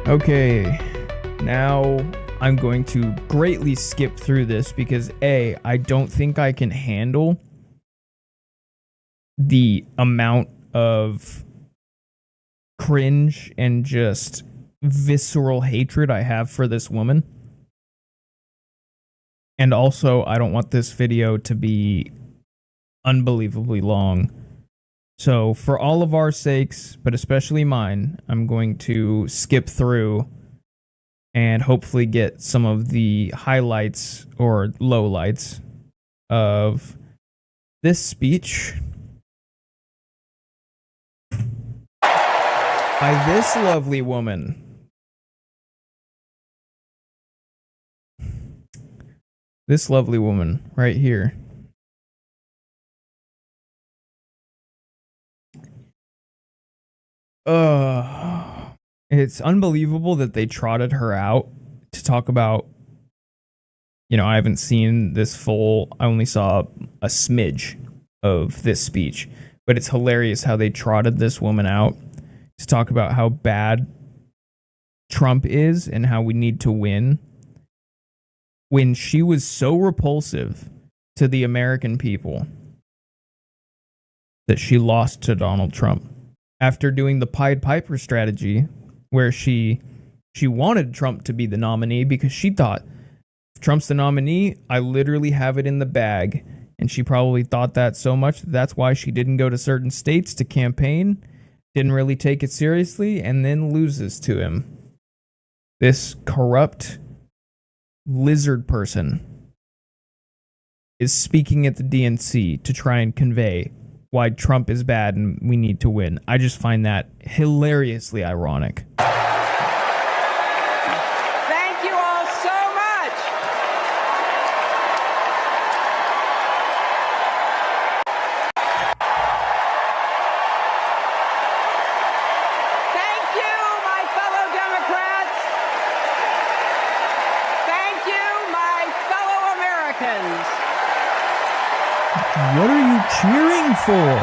Okay, now I'm going to greatly skip through this because A, I don't think I can handle the amount of cringe and just visceral hatred I have for this woman. And also, I don't want this video to be unbelievably long. So, for all of our sakes, but especially mine, I'm going to skip through and hopefully get some of the highlights or lowlights of this speech by this lovely woman. This lovely woman right here. It's unbelievable that they trotted her out to talk about, I haven't seen this full, I only saw a smidge of this speech, but it's hilarious how they trotted this woman out to talk about how bad Trump is and how we need to win, when she was so repulsive to the American people that she lost to Donald Trump. After doing the Pied Piper strategy, where she wanted Trump to be the nominee because she thought, if Trump's the nominee, I literally have it in the bag. And she probably thought that so much that that's why she didn't go to certain states to campaign, didn't really take it seriously, and then loses to him. This corrupt lizard person is speaking at the DNC to try and convey why Trump is bad and we need to win. I just find that hilariously ironic. Thank you all so much. Thank you, my fellow Democrats. Thank you, my fellow Americans. What are you cheering for?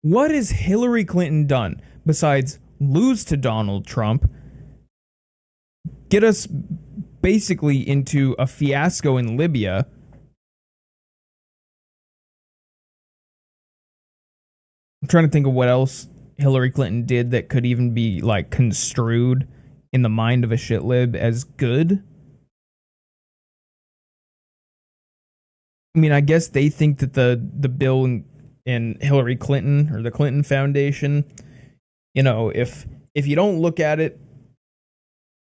What has Hillary Clinton done besides lose to Donald Trump, get us basically into a fiasco in Libya, I'm trying to think of what else Hillary Clinton did that could even be like construed in the mind of a shitlib as good. I mean, I guess they think that the bill in Hillary Clinton or the Clinton Foundation, if you don't look at it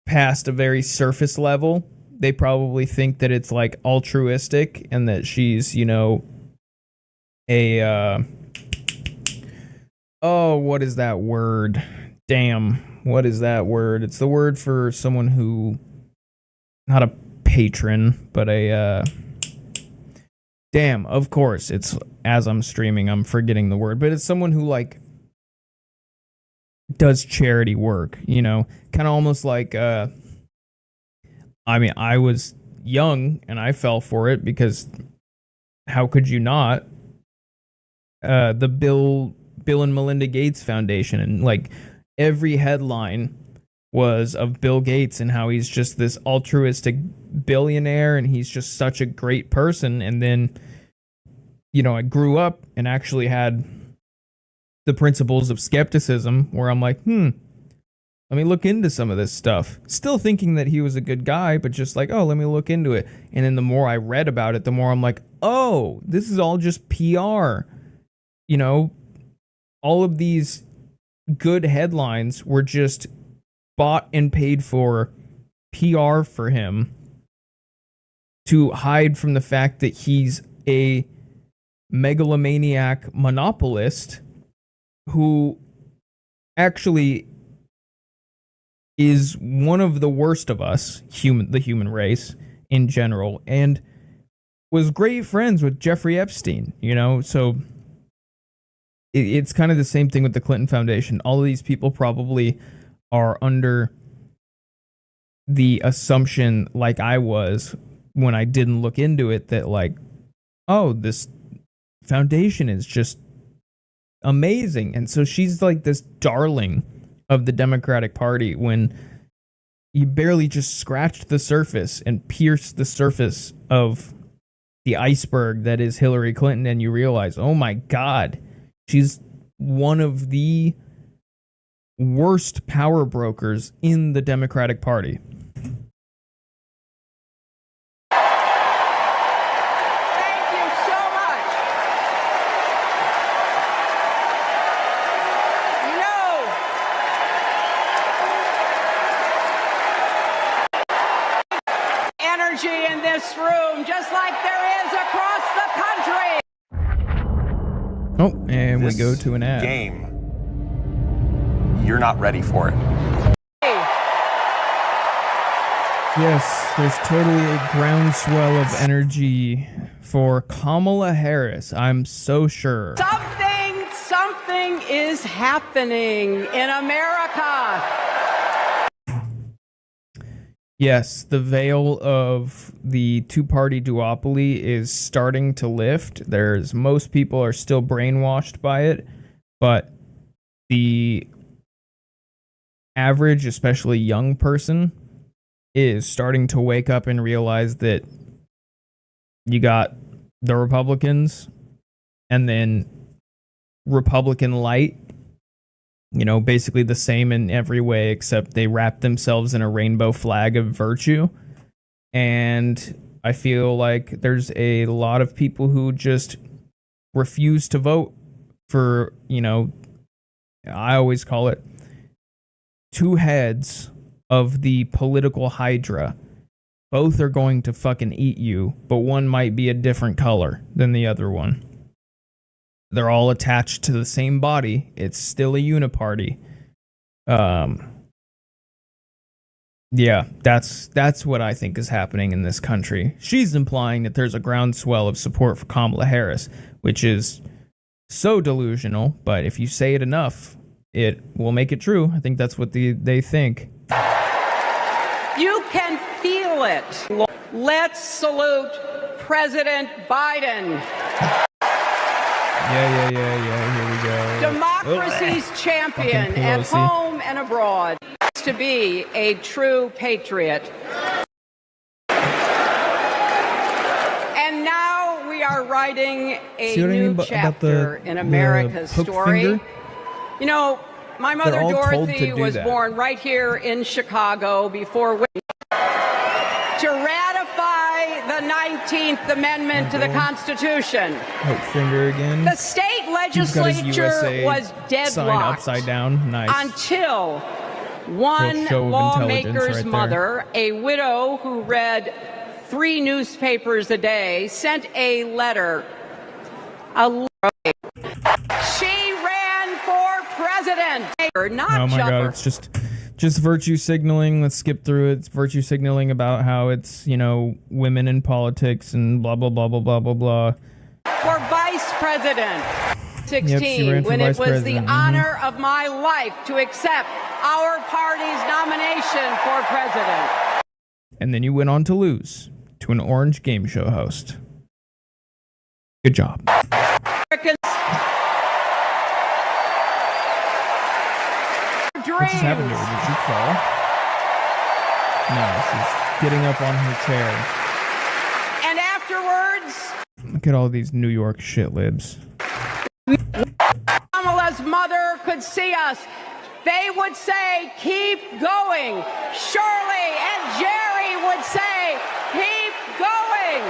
past a very surface level, they probably think that it's like altruistic and that she's, what is that word? Damn, what is that word? It's the word for someone who, not a patron, but damn, of course, it's as I'm streaming, I'm forgetting the word, but it's someone who does charity work, kind of almost like, I was young and I fell for it because how could you not? The Bill and Melinda Gates Foundation, and every headline was of Bill Gates and how he's just this altruistic billionaire and he's just such a great person. And then, I grew up and actually had the principles of skepticism where I'm like, let me look into some of this stuff. Still thinking that he was a good guy, but just let me look into it. And then the more I read about it, the more I'm like, oh, this is all just PR. All of these good headlines were just bought and paid for PR for him to hide from the fact that he's a megalomaniac monopolist who actually is one of the worst of us, the human race in general, and was great friends with Jeffrey Epstein, so it's kind of the same thing with the Clinton Foundation. All of these people probably are under the assumption, like I was when I didn't look into it, that this foundation is just amazing. And so she's like this darling of the Democratic Party when you barely just scratched the surface and pierced the surface of the iceberg that is Hillary Clinton, and you realize, oh my God, she's one of the worst power brokers in the Democratic Party. Thank you so much. You know, energy in this room, just like there is across the country. Oh, and we go to an ad. Game. You're not ready for it. Yes, there's totally a groundswell of energy for Kamala Harris. I'm so sure. Something is happening in America. Yes, the veil of the two-party duopoly is starting to lift. Most people are still brainwashed by it, but the average, especially young person, is starting to wake up and realize that you got the Republicans and then Republican light, basically the same in every way, except they wrap themselves in a rainbow flag of virtue. And I feel like there's a lot of people who just refuse to vote for, I always call it two heads of the political hydra. Both are going to fucking eat you, but one might be a different color than the other one. They're all attached to the same body. It's still a uniparty. Yeah, that's what I think is happening in this country. She's implying that there's a groundswell of support for Kamala Harris, which is so delusional, but if you say it enough, it will make it true. I think that's what they think. You can feel it. Let's salute President Biden. Yeah. Here we go. Democracy's champion at home and abroad. To be a true patriot. And now we are writing a new chapter in America's story. Finger? My mother Dorothy was born right here in Chicago before to ratify the 19th Amendment to the Constitution. Hope finger again. The state legislature was deadlocked upside down. Nice. Until one lawmaker's mother, a widow who read 3 newspapers a day, sent a letter. She ran for president. Not oh my God, it's just virtue signaling. Let's skip through it. It's virtue signaling about how it's, women in politics and blah, blah, blah, blah, blah, blah, blah. For vice president. 16, when it was the honor of my life to accept our party's nomination for president. And then you went on to lose to an orange game show host. Good job. What just happened to her? Did she fall? No, she's getting up on her chair. And afterwards, look at all these New York shitlibs. Kamala's mother could see us. They would say, keep going. Shirley and Jerry would say, keep going.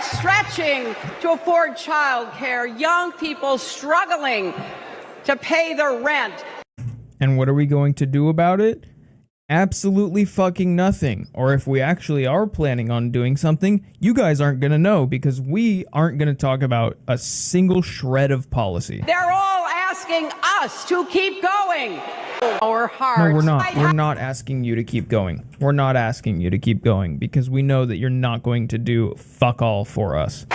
Stretching to afford childcare, young people struggling to pay their rent. And what are we going to do about it? Absolutely fucking nothing. Or if we actually are planning on doing something, you guys aren't going to know because we aren't going to talk about a single shred of policy. They're all asking us to keep going. Our hearts. No, we're not. We're not asking you to keep going. We're not asking you to keep going because we know that you're not going to do fuck all for us.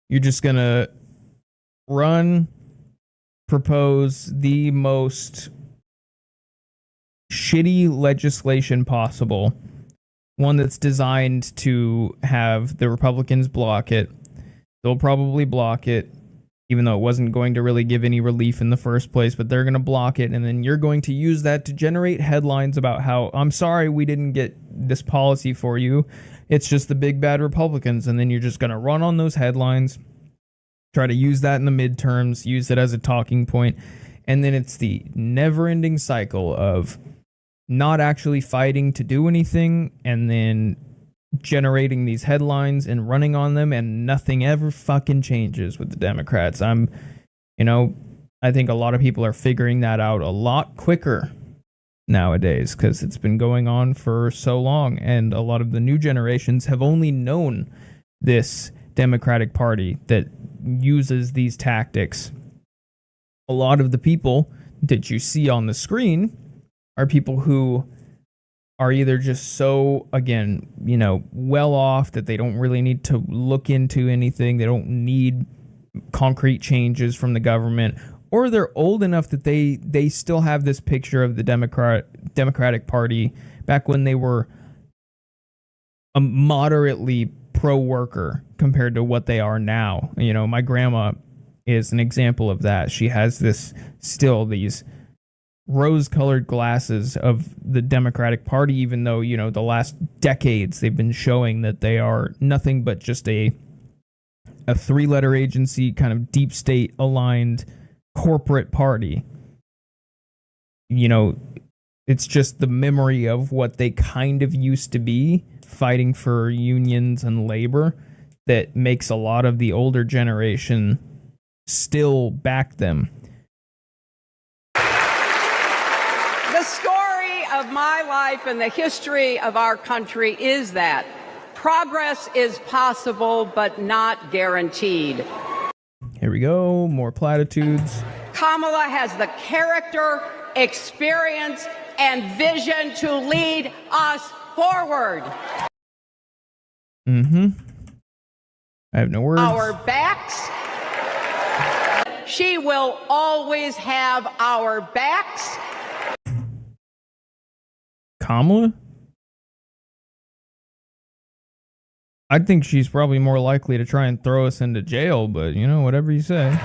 You're just going to propose the most shitty legislation possible one that's designed to have the Republicans block it. They'll probably block it, even though it wasn't going to really give any relief in the first place, but they're going to block it, and then you're going to use that to generate headlines about how, I'm sorry we didn't get this policy for you, it's just the big bad Republicans, and then you're just going to run on those headlines, try to use that in the midterms, use it as a talking point, and then it's the never-ending cycle of not actually fighting to do anything, and then generating these headlines and running on them, and nothing ever fucking changes with the Democrats. I think a lot of people are figuring that out a lot quicker nowadays because it's been going on for so long, and a lot of the new generations have only known this Democratic Party that uses these tactics. A lot of the people that you see on the screen are people who are either just so, again, well off that they don't really need to look into anything. They don't need concrete changes from the government, or they're old enough that they still have this picture of the Democratic Party back when they were a moderately pro-worker compared to what they are now. My grandma is an example of that. She has these rose-colored glasses of the Democratic Party, even though, the last decades they've been showing that they are nothing but just a three-letter agency, kind of deep state aligned corporate party. It's just the memory of what they kind of used to be, fighting for unions and labor, that makes a lot of the older generation still back them. The story of my life and the history of our country is that progress is possible, but not guaranteed. Here we go, more platitudes. Kamala has the character, experience, and vision to lead us forward. I have no words. Our backs. She will always have our backs. Kamala? I think she's probably more likely to try and throw us into jail, but whatever you say.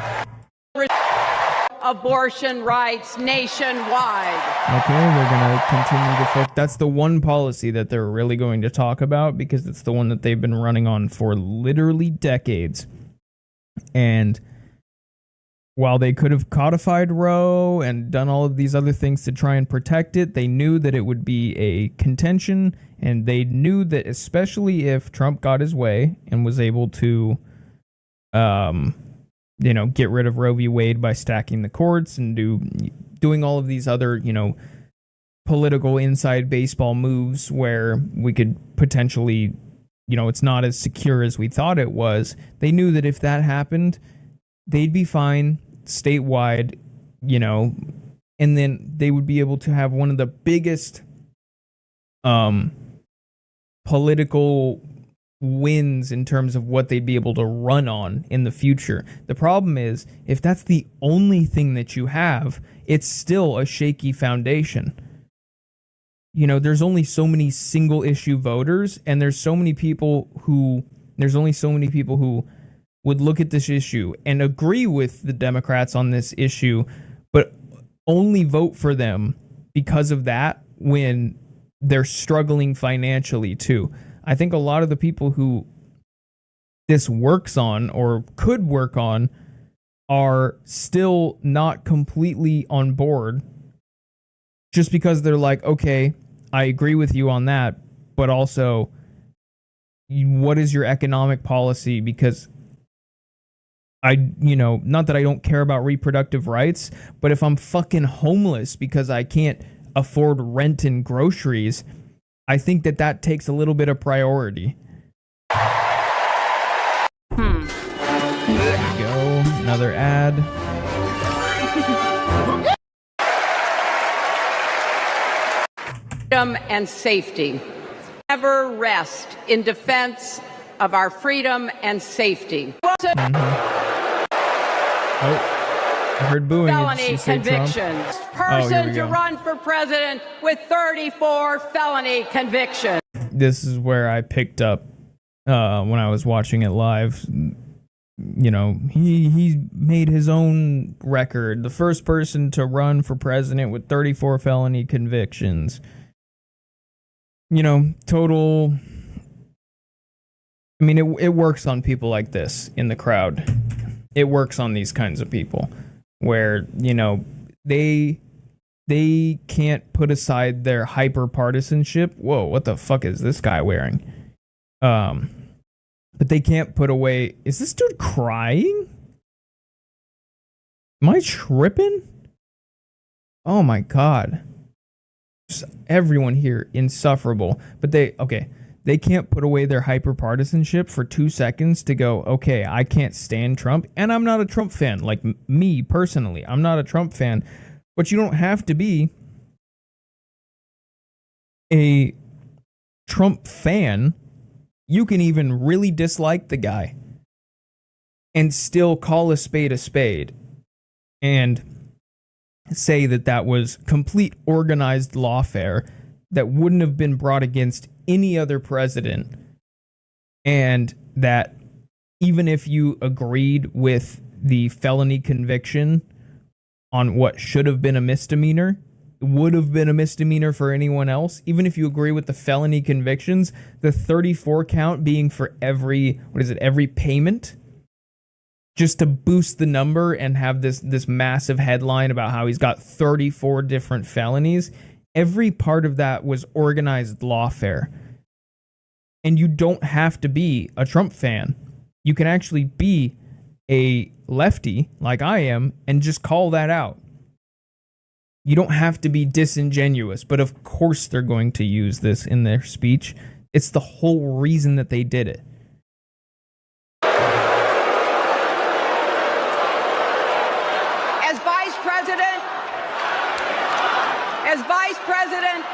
Abortion rights nationwide. Okay, they're going to continue to focus. That's the one policy that they're really going to talk about, because it's the one that they've been running on for literally decades. And while they could have codified Roe and done all of these other things to try and protect it, they knew that it would be a contention, and they knew that especially if Trump got his way and was able to get rid of Roe v. Wade by stacking the courts and doing all of these other, political inside baseball moves where we could potentially, it's not as secure as we thought it was. They knew that if that happened, they'd be fine statewide, and then they would be able to have one of the biggest political wins in terms of what they'd be able to run on in the future. The problem is, if that's the only thing that you have, it's still a shaky foundation. There's only so many single issue voters, and there's only so many people who would look at this issue and agree with the Democrats on this issue, but only vote for them because of that when they're struggling financially too. I think a lot of the people who this works on or could work on are still not completely on board, just because they're like, okay, I agree with you on that, but also, what is your economic policy? Because not that I don't care about reproductive rights, but if I'm fucking homeless because I can't afford rent and groceries, I think that takes a little bit of priority. There we go. Another ad. Freedom and safety. Never rest in defense of our freedom and safety. Oh, I heard booing. Felony convictions. Person to run for president with 34 felony convictions. this is where I picked up when I was watching it live. You know, he made his own record. The first person to run for president with 34 felony convictions. You know, total... I mean, it works on people like this in the crowd. It works on these kinds of people where, you know, they can't put aside their hyper partisanship. Whoa, what the fuck is this guy wearing? But they can't put away... Is this dude crying? Am I tripping? Oh my god. Just everyone here, insufferable. But they can't put away their hyper-partisanship for 2 seconds to go, okay, I can't stand Trump, and I'm not a Trump fan. Like, me, personally, I'm not a Trump fan. But you don't have to be a Trump fan. You can even really dislike the guy and still call a spade and say that that was complete organized lawfare that wouldn't have been brought against any other president, and that even if you agreed with the felony conviction on what should have been a misdemeanor, would have been a misdemeanor for anyone else, even if you agree with the felony convictions, the 34 count being for every payment, just to boost the number and have this massive headline about how he's got 34 different felonies. Every part of that was organized lawfare. And you don't have to be a Trump fan. You can actually be a lefty, like I am, and just call that out. You don't have to be disingenuous, but of course they're going to use this in their speech. It's the whole reason that they did it. As Vice President,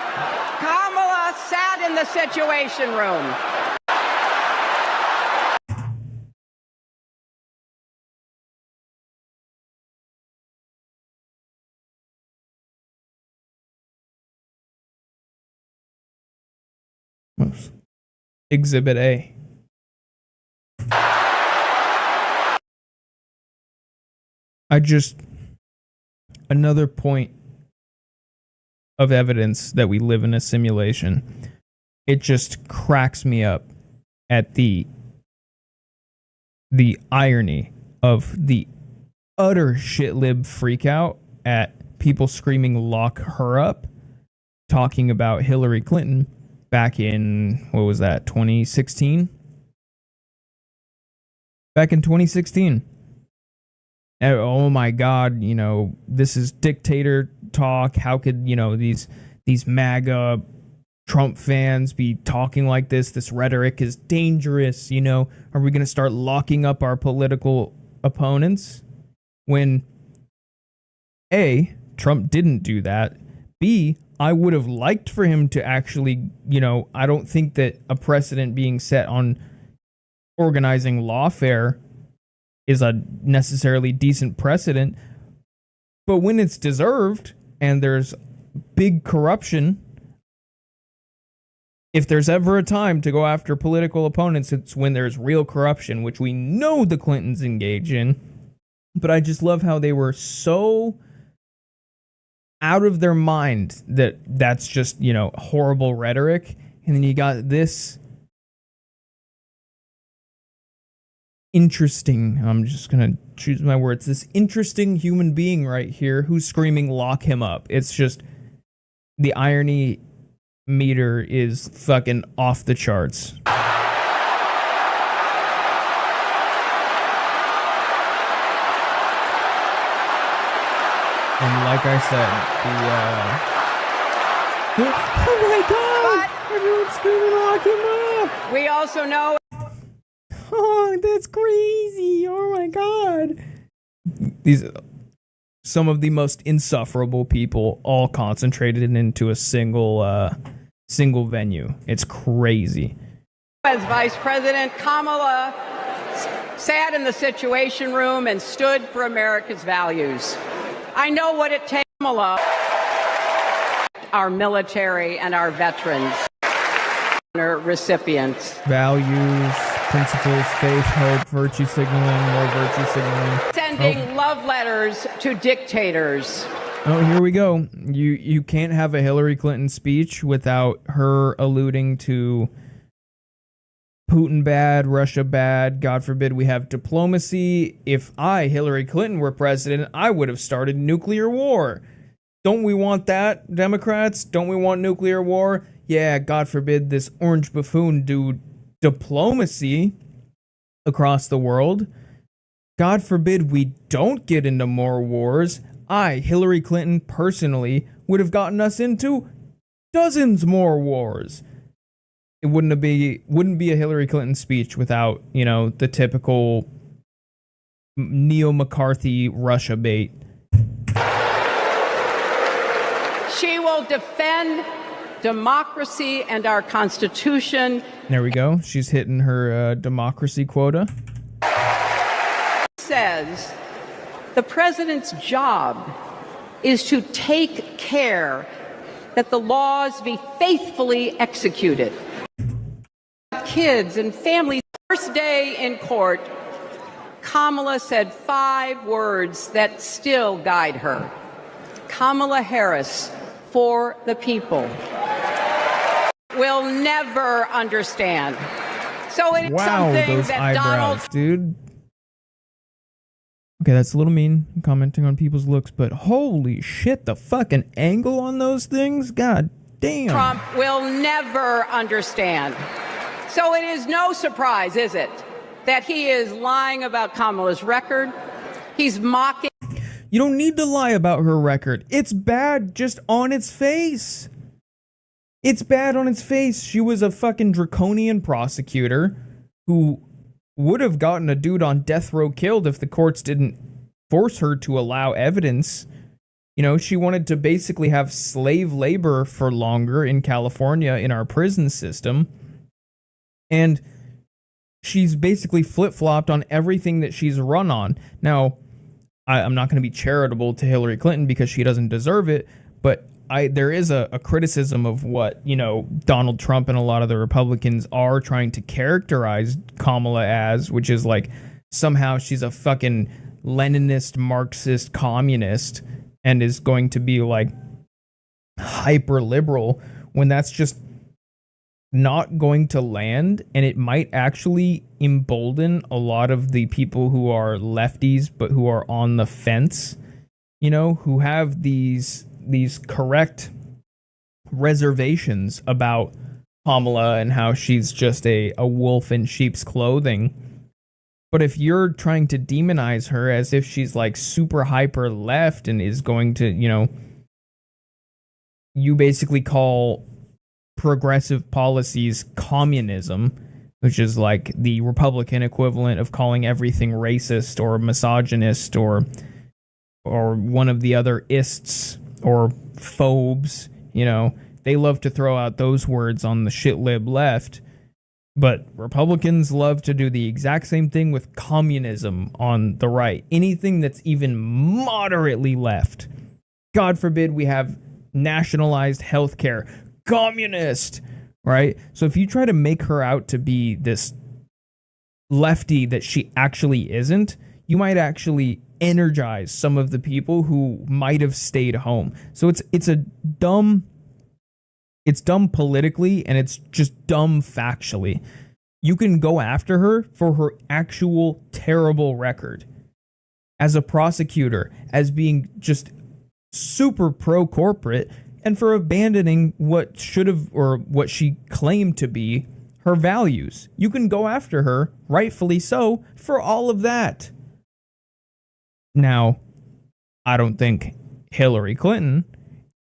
Kamala sat in the Situation Room. Exhibit A. Another point of evidence that we live in a simulation. It just cracks me up at the irony of the utter shitlib freakout at people screaming "lock her up," talking about Hillary Clinton back in, what was that, 2016? Back in 2016. Oh my God, you know, this is dictator talk. How could, you know, these MAGA Trump fans be talking like this? This rhetoric is dangerous, you know. Are we going to start locking up our political opponents? When A, Trump didn't do that. B, I would have liked for him to actually, you know, I don't think that a precedent being set on organizing lawfare is a necessarily decent precedent. But when it's deserved and there's big corruption, if there's ever a time to go after political opponents, it's when there's real corruption, which we know the Clintons engage in. But I just love how they were so out of their mind that that's just, you know, horrible rhetoric. And then you got this interesting, I'm just going to choose my words, this interesting human being right here who's screaming, "lock him up." It's just, the irony meter is fucking off the charts. And like I said, oh my God, everyone's screaming, "lock him up." We also know... Oh, that's crazy. Oh my God. These are some of the most insufferable people all concentrated into a single venue. It's crazy. As Vice President, Kamala sat in the Situation Room and stood for America's values. I know what it takes, Kamala, our military and our veterans. recipients. Values, principles, faith, hope, virtue signaling, more virtue signaling. Sending love letters to dictators. Oh, here we go. You can't have a Hillary Clinton speech without her alluding to Putin bad, Russia bad, God forbid we have diplomacy. If I, Hillary Clinton, were president, I would have started nuclear war. Don't we want that, Democrats? Don't we want nuclear war? Yeah, God forbid this orange buffoon do diplomacy across the world. God forbid we don't get into more wars. I, Hillary Clinton, personally, would have gotten us into dozens more wars. It wouldn't be a Hillary Clinton speech without, the typical neo-McCarthy Russia bait. She will defend democracy and our Constitution. There we go. She's hitting her democracy quota. Says the president's job is to take care that the laws be faithfully executed. Kids and families. First day in court, Kamala said 5 words that still guide her. Kamala Harris, for the people, will never understand. So it's something those that eyebrows, dude. Okay, that's a little mean. I'm commenting on people's looks, but holy shit, the fucking angle on those things, god damn. Trump will never understand. So it is no surprise, is it, that he is lying about Kamala's record? He's mocking. You don't need to lie about her record. It's bad just on its face. It's bad on its face. She was a fucking draconian prosecutor who would have gotten a dude on death row killed if the courts didn't force her to allow evidence. She wanted to basically have slave labor for longer in California in our prison system. And she's basically flip-flopped on everything that she's run on. Now, I'm not going to be charitable to Hillary Clinton because she doesn't deserve it, but there is a criticism of what, Donald Trump and a lot of the Republicans are trying to characterize Kamala as, which is like somehow she's a fucking Leninist, Marxist, communist and is going to be like hyper liberal when that's just not going to land, and it might actually embolden a lot of the people who are lefties but who are on the fence, who have these correct reservations about Kamala and how she's just a wolf in sheep's clothing. But if you're trying to demonize her as if she's like super hyper left and is going to, you basically call progressive policies communism, which is like the Republican equivalent of calling everything racist or misogynist or one of the other ists or phobes. They love to throw out those words on the shit lib left, but Republicans love to do the exact same thing with communism on the right. Anything that's even moderately left. God forbid we have nationalized healthcare. Communist, right? So if you try to make her out to be this lefty that she actually isn't, you might actually energize some of the people who might have stayed home. So it's dumb politically, and it's just dumb factually. You can go after her for her actual terrible record as a prosecutor, as being just super pro-corporate, and for abandoning what should have, or what she claimed to be, her values. You can go after her, rightfully so, for all of that. Now, I don't think Hillary Clinton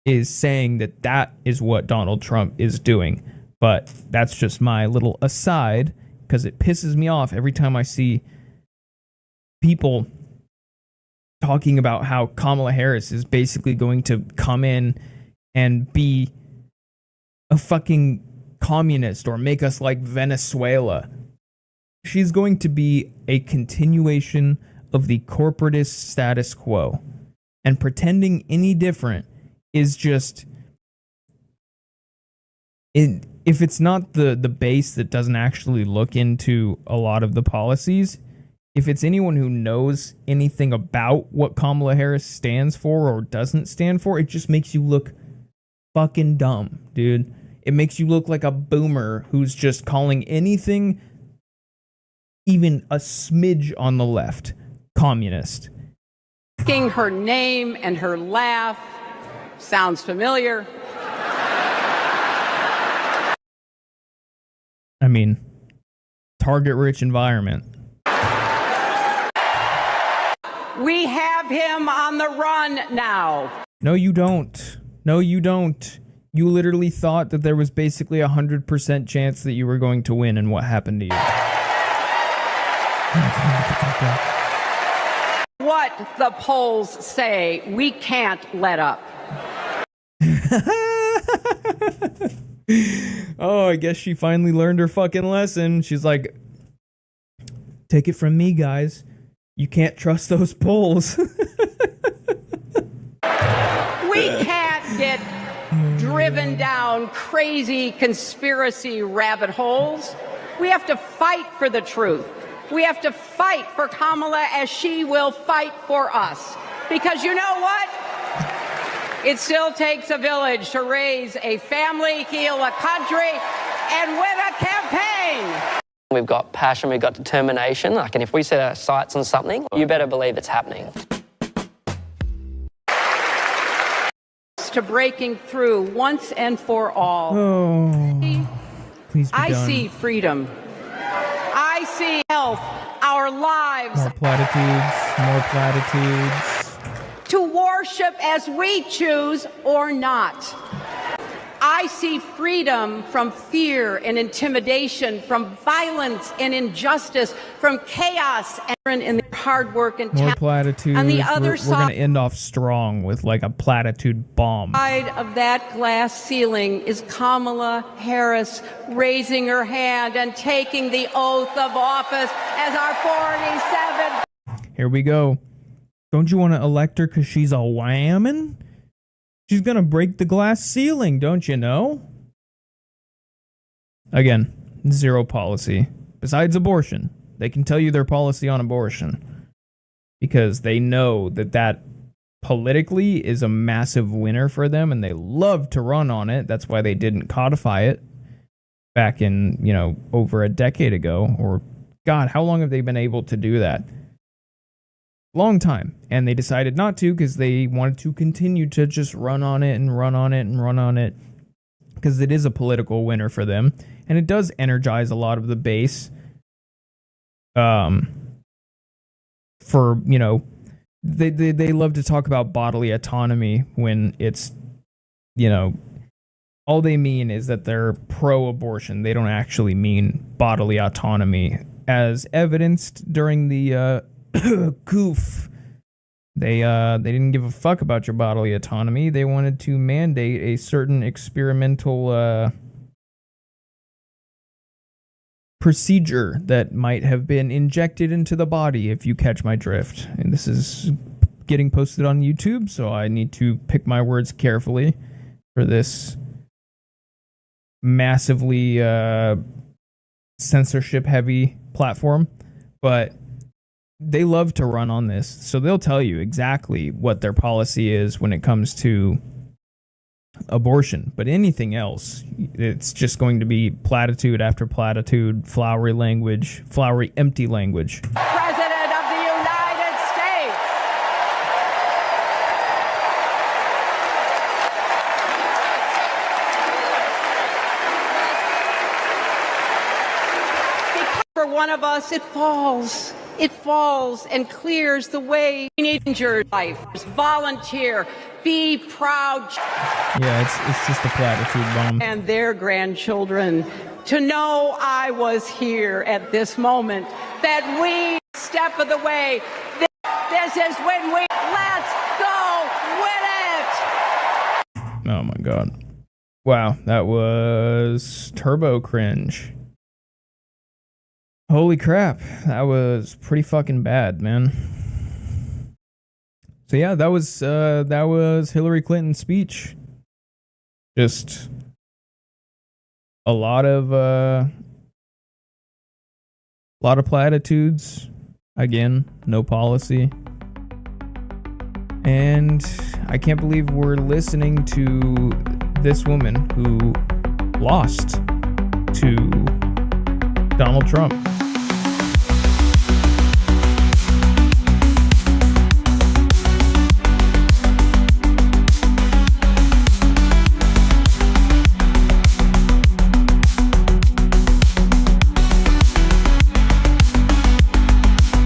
is saying that that is what Donald Trump is doing, but that's just my little aside, because it pisses me off every time I see people talking about how Kamala Harris is basically going to come in and be a fucking communist or make us like Venezuela. She's going to be a continuation of the corporatist status quo. And pretending any different is just... if it's not the base that doesn't actually look into a lot of the policies, if it's anyone who knows anything about what Kamala Harris stands for or doesn't stand for, it just makes you look fucking dumb, dude. It makes you look like a boomer who's just calling anything even a smidge on the left communist. Asking her name and her laugh sounds familiar. I mean, target-rich environment. We have him on the run now. No, you don't. No, you don't. You literally thought that there was basically 100% chance that you were going to win, and what happened to you? What the polls say, we can't let up. Oh, I guess she finally learned her fucking lesson. She's like, take it from me, guys. You can't trust those polls. We can't get driven down crazy conspiracy rabbit holes. We have to fight for the truth. We have to fight for Kamala as she will fight for us. Because you know what? It still takes a village to raise a family, heal a country, and win a campaign. We've got passion, we've got determination. And if we set our sights on something, you better believe it's happening. To breaking through once and for all. Oh, please be I done. see freedom. I see health, our lives. More platitudes, more platitudes. To worship as we choose or not. I see freedom from fear and intimidation, from violence and injustice, from chaos and in the hard work and more talent. platitudes. On the other we're side, gonna end off strong with like a platitude bomb. side of that glass ceiling is Kamala Harris raising her hand and taking the oath of office as our 47th. Here we go. Don't you want to elect her because she's a whammin'? She's gonna break the glass ceiling, don't you know? Again, zero policy. Besides abortion. They can tell you their policy on abortion. Because they know that that politically is a massive winner for them, and they love to run on it. That's why they didn't codify it back in, over a decade ago. Or, God, how long have they been able to do that? Long time. And they decided not to because they wanted to continue to just run on it and run on it and run on it, because it is a political winner for them, and it does energize a lot of the base for, they love to talk about bodily autonomy when it's, all they mean is that they're pro-abortion. They don't actually mean bodily autonomy, as evidenced during the goof. They didn't give a fuck about your bodily autonomy. They wanted to mandate a certain experimental procedure that might have been injected into the body, if you catch my drift. And this is getting posted on YouTube, so I need to pick my words carefully for this massively censorship-heavy platform. But they love to run on this, so they'll tell you exactly what their policy is when it comes to abortion. But anything else, it's just going to be platitude after platitude, flowery language, flowery empty language. President of the United States. For one of us, it falls. It falls and clears the way. We need your life. Volunteer. Be proud. Yeah, it's just a platitude bomb. And their grandchildren to know I was here at this moment, that we step of the way. This is when we let's go win it. Oh my God. Wow, that was turbo cringe. Holy crap, that was pretty fucking bad, man. So yeah, that was Hillary Clinton's speech. Just a lot of platitudes. Again, no policy. And I can't believe we're listening to this woman who lost to Donald Trump.